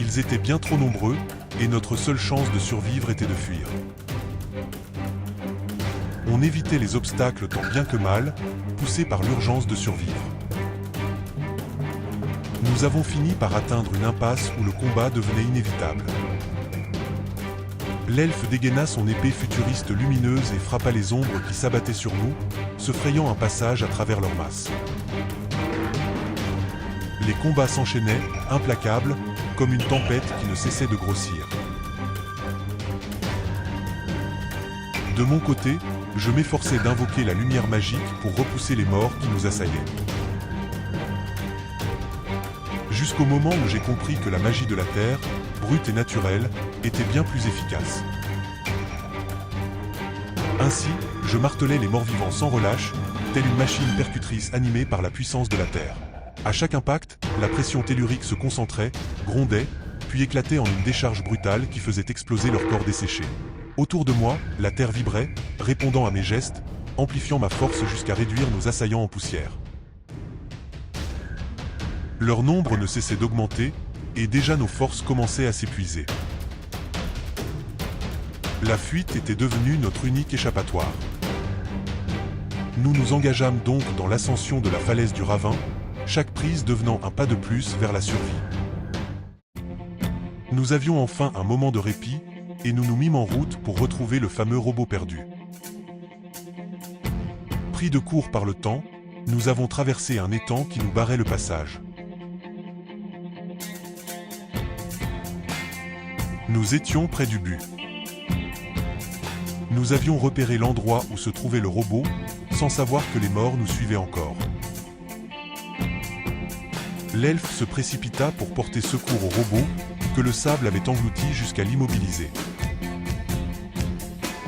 Ils étaient bien trop nombreux, et notre seule chance de survivre était de fuir. On évitait les obstacles tant bien que mal, poussés par l'urgence de survivre. Nous avons fini par atteindre une impasse où le combat devenait inévitable. L'elfe dégaina son épée futuriste lumineuse et frappa les ombres qui s'abattaient sur nous, se frayant un passage à travers leur masse. Les combats s'enchaînaient, implacables, comme une tempête qui ne cessait de grossir. De mon côté, je m'efforçais d'invoquer la lumière magique pour repousser les morts qui nous assaillaient. Jusqu'au moment où j'ai compris que la magie de la Terre, brute et naturelle, était bien plus efficace. Ainsi, je martelais les morts-vivants sans relâche, telle une machine percutrice animée par la puissance de la Terre. À chaque impact, la pression tellurique se concentrait, grondait, puis éclatait en une décharge brutale qui faisait exploser leur corps desséché. Autour de moi, la terre vibrait, répondant à mes gestes, amplifiant ma force jusqu'à réduire nos assaillants en poussière. Leur nombre ne cessait d'augmenter, et déjà nos forces commençaient à s'épuiser. La fuite était devenue notre unique échappatoire. Nous nous engageâmes donc dans l'ascension de la falaise du ravin, chaque prise devenant un pas de plus vers la survie. Nous avions enfin un moment de répit, et nous nous mîmes en route pour retrouver le fameux robot perdu. Pris de court par le temps, nous avons traversé un étang qui nous barrait le passage. Nous étions près du but. Nous avions repéré l'endroit où se trouvait le robot, sans savoir que les morts nous suivaient encore. L'elfe se précipita pour porter secours au robot, que le sable avait englouti jusqu'à l'immobiliser.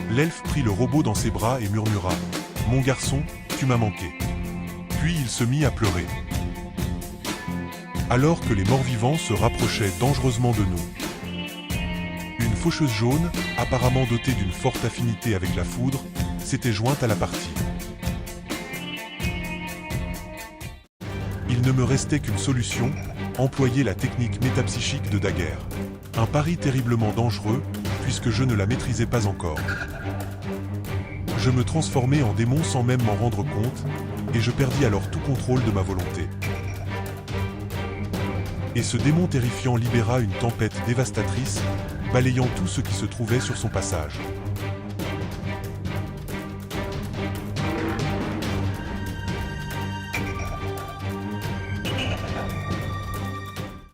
L'elfe prit le robot dans ses bras et murmura « Mon garçon, tu m'as manqué ». Puis il se mit à pleurer. Alors que les morts-vivants se rapprochaient dangereusement de nous. Une faucheuse jaune, apparemment dotée d'une forte affinité avec la foudre, s'était jointe à la partie. Il ne me restait qu'une solution, employer la technique métapsychique de Daguerre. Un pari terriblement dangereux, puisque je ne la maîtrisais pas encore. Je me transformai en démon sans même m'en rendre compte, et je perdis alors tout contrôle de ma volonté. Et ce démon terrifiant libéra une tempête dévastatrice, balayant tout ce qui se trouvait sur son passage.